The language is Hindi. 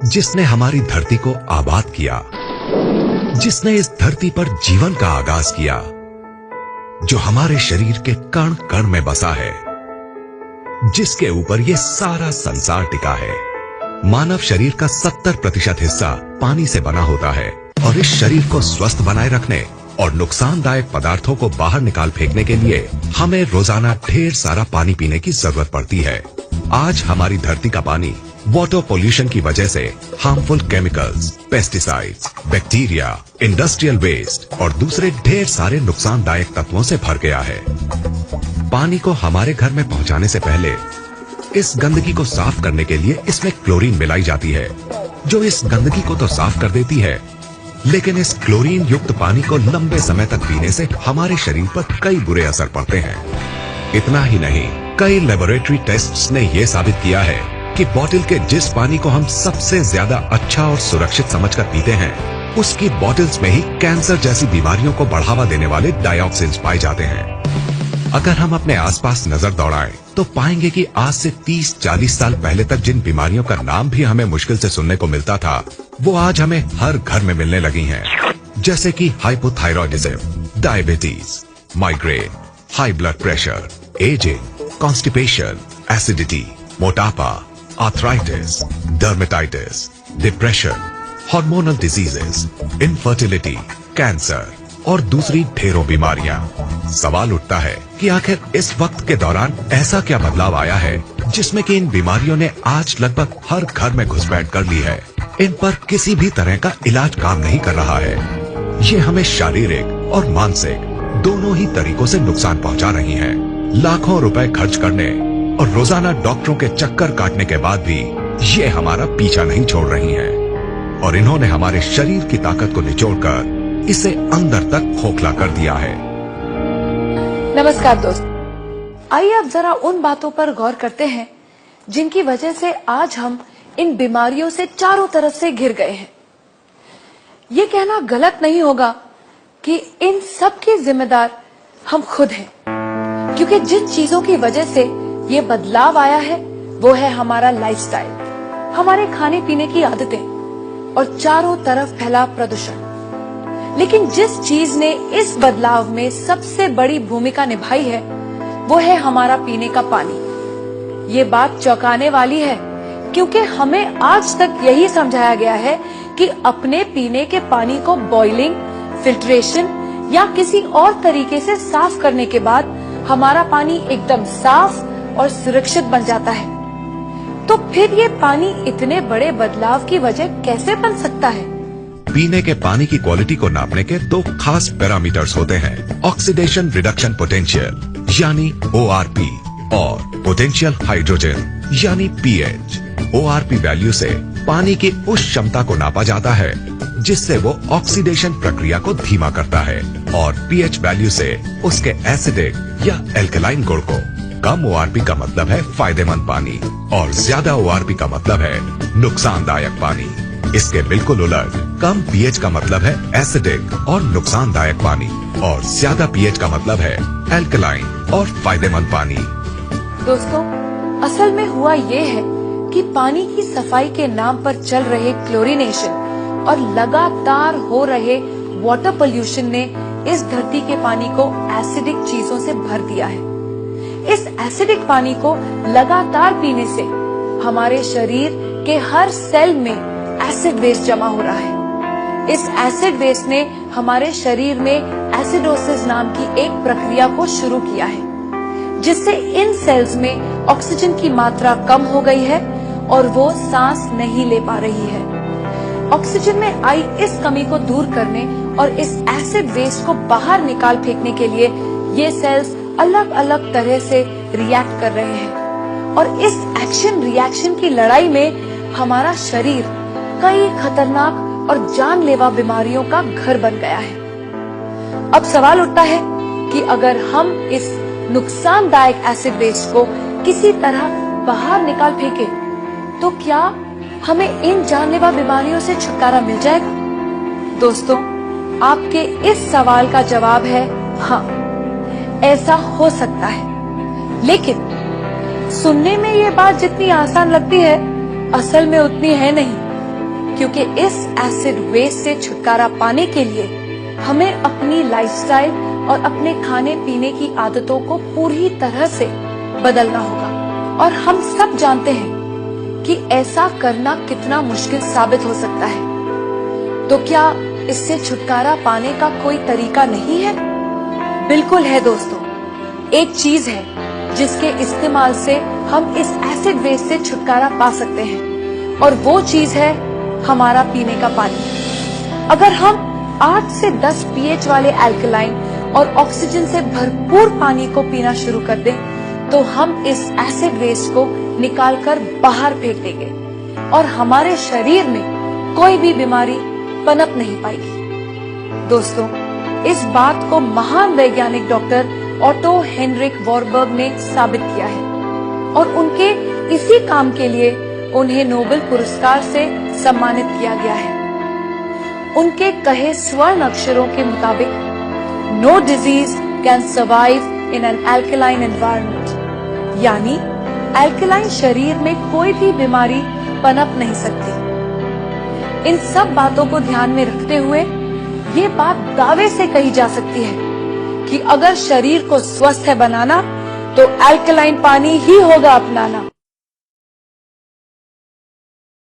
जिसने हमारी धरती को आबाद किया, जिसने इस धरती पर जीवन का आगाज किया, जो हमारे शरीर के कण कण में बसा है, जिसके ऊपर ये सारा संसार टिका है। मानव शरीर का 70% हिस्सा पानी से बना होता है और इस शरीर को स्वस्थ बनाए रखने और नुकसानदायक पदार्थों को बाहर निकाल फेंकने के लिए हमें रोजाना ढेर सारा पानी पीने की जरूरत पड़ती है। आज हमारी धरती का पानी वाटर पोल्यूशन की वजह से harmful chemicals, pesticides, bacteria, industrial waste और दूसरे ढेर सारे नुकसानदायक तत्वों से भर गया है। पानी को हमारे घर में पहुंचाने से पहले इस गंदगी को साफ करने के लिए इसमें क्लोरीन मिलाई जाती है, जो इस गंदगी को तो साफ कर देती है, लेकिन इस क्लोरीन युक्त पानी को लंबे समय तक पीने से हमारे शरीर पर कई बुरे असर पड़ते हैं। इतना ही नहीं, कई लेबोरेटरी टेस्ट्स ने यह साबित किया है कि बोतल के जिस पानी को हम सबसे ज्यादा अच्छा और सुरक्षित समझकर पीते हैं, उसकी बोतल्स में ही कैंसर जैसी बीमारियों को बढ़ावा देने वाले डाइऑक्सिन्स पाए जाते हैं। अगर हम अपने आसपास नजर दौड़ाएं तो पाएंगे कि आज से 30-40 साल पहले तक जिन बीमारियों का नाम भी हमें मुश्किल से सुनने को मिलता था, वो आज हमें हर घर में मिलने लगी हैं। जैसे कि hypothyroidism, diabetes, migraine, high blood pressure, ageing, constipation, acidity, मोटापा, arthritis, dermatitis, depression, hormonal diseases, infertility, cancer और दूसरी ढेरों बीमारियां। सवाल उठता है कि आखिर इस वक्त के दौरान ऐसा क्या बदलाव आया है जिसमें कि इन बीमारियों ने आज लगभग हर घर में घुसपैठ कर ली है। इन पर किसी भी तरह का इलाज काम नहीं कर रहा है। ये हमें शारीरिक और मानसिक दोनों ही तरीकों से नुकसान पहुंचा रही हैं। लाखों रुपए खर्च करने और रोजाना डॉक्टरों के चक्कर काटने के बाद भी ये हमारा पीछा नहीं छोड़ रही हैं। और इन्होंने हमारे शरीर की ताकत को निचोड़कर इसे अंदर तक खोखला कर दिया है। नमस्कार दोस्त, आइए अब जरा उन बातों पर गौर करते हैं जिनकी वजह से आज हम इन बीमारियों से चारों तरफ से घिर गए हैं। ये कहना गलत नहीं होगा कि इन सब के जिम्मेदार हम खुद हैं, क्योंकि जिन चीजों की वजह से ये बदलाव आया है वो है हमारा लाइफस्टाइल, हमारे खाने पीने की आदतें और चारों तरफ फैला प्रदूषण। लेकिन जिस चीज ने इस बदलाव में सबसे बड़ी भूमिका निभाई है वो है हमारा पीने का पानी। ये बात चौंकाने वाली है, क्योंकि हमें आज तक यही समझाया गया है कि अपने पीने के पानी को बॉइलिंग, फिल्ट्रेशन या किसी और तरीके से साफ करने के बाद हमारा पानी एकदम साफ और सुरक्षित बन जाता है। तो फिर ये पानी इतने बड़े बदलाव की वजह कैसे बन सकता है? पीने के पानी की क्वालिटी को नापने के दो खास पैरामीटर्स होते हैं, ऑक्सीडेशन रिडक्शन पोटेंशियल यानी ORP और पोटेंशियल हाइड्रोजन यानी pH। ORP वैल्यू से पानी की उस क्षमता को नापा जाता है जिससे वो ऑक्सीडेशन प्रक्रिया को धीमा करता है, और pH वैल्यू से उसके एसिडिक या एल्कलाइन गुण को। कम ORP का मतलब है फायदेमंद पानी और ज्यादा ORP का मतलब है नुकसानदायक पानी। इसके बिल्कुल उलट, कम pH का मतलब है एसिडिक और नुकसानदायक पानी, और ज्यादा pH का मतलब है एल्कलाइन और फायदेमंद पानी। दोस्तों, असल में हुआ ये है कि पानी की सफाई के नाम पर चल रहे क्लोरीनेशन और लगातार हो रहे वाटर पोल्यूशन ने इस धरती के पानी को एसिडिक चीजों से भर दिया है। इस एसिडिक पानी को लगातार पीने से हमारे शरीर के हर सेल में एसिड वेस्ट जमा हो रहा है। इस एसिड वेस्ट ने हमारे शरीर में एसिडोसिस नाम की एक प्रक्रिया को शुरू किया है, जिससे इन सेल्स में ऑक्सीजन की मात्रा कम हो गई है और वो सांस नहीं ले पा रही है। ऑक्सीजन में आई इस कमी को दूर करने और इस एसिड वेस्ट को बाहर निकाल फेंकने के लिए ये सेल्स अलग अलग तरह से रिएक्ट कर रहे हैं, और इस एक्शन रिएक्शन की लड़ाई में हमारा शरीर कई खतरनाक और जानलेवा बीमारियों का घर बन गया है। अब सवाल उठता है कि अगर हम इस नुकसानदायक एसिड वेस्ट को किसी तरह बाहर निकाल फेंके तो क्या हमें इन जानलेवा बीमारियों से छुटकारा मिल जाएगा? दोस्तों, आपके इस सवाल का जवाब है हाँ, ऐसा हो सकता है। लेकिन सुनने में ये बात जितनी आसान लगती है, असल में उतनी है नहीं। क्योंकि इस एसिड वेस्ट से छुटकारा पाने के लिए हमें अपनी लाइफस्टाइल और अपने खाने पीने की आदतों को पूरी तरह से बदलना होगा। और हम सब जानते हैं कि ऐसा करना कितना मुश्किल साबित हो सकता है। तो क्या इससे छुटकारा पाने का कोई तरीका नहीं है? बिल्कुल है दोस्तों। एक चीज है जिसके इस्तेमाल से हम इस एसिड वेस्ट से छुटकारा पा सकते हैं, और वो चीज है हमारा पीने का पानी। अगर हम 8 से 10 pH वाले अल्कलाइन और ऑक्सीजन से भरपूर पानी को पीना शुरू कर दें, तो हम इस एसिड वेस्ट को निकालकर बाहर फेंक देंगे और हमारे शरीर में कोई भी बीमारी पनप नहीं पाएगी। दोस्तों, इस बात को महान वैज्ञानिक डॉक्टर ऑटो हेनरिक वॉरबर्ग ने साबित किया है, और उनके इसी काम के लिए उन्हें नोबेल पुरस्कार से सम्मानित किया गया है। उनके कहे स्वर्ण अक्षरों के मुताबिक, no disease can survive in an alkaline environment, यानी अल्कलाइन शरीर में कोई भी बीमारी पनप नहीं सकती। इन सब बातों को ध्यान में रखते हुए ये बात दावे से कही जा सकती है कि अगर शरीर को स्वस्थ बनाना तो अल्कलाइन पानी ही होगा अपनाना।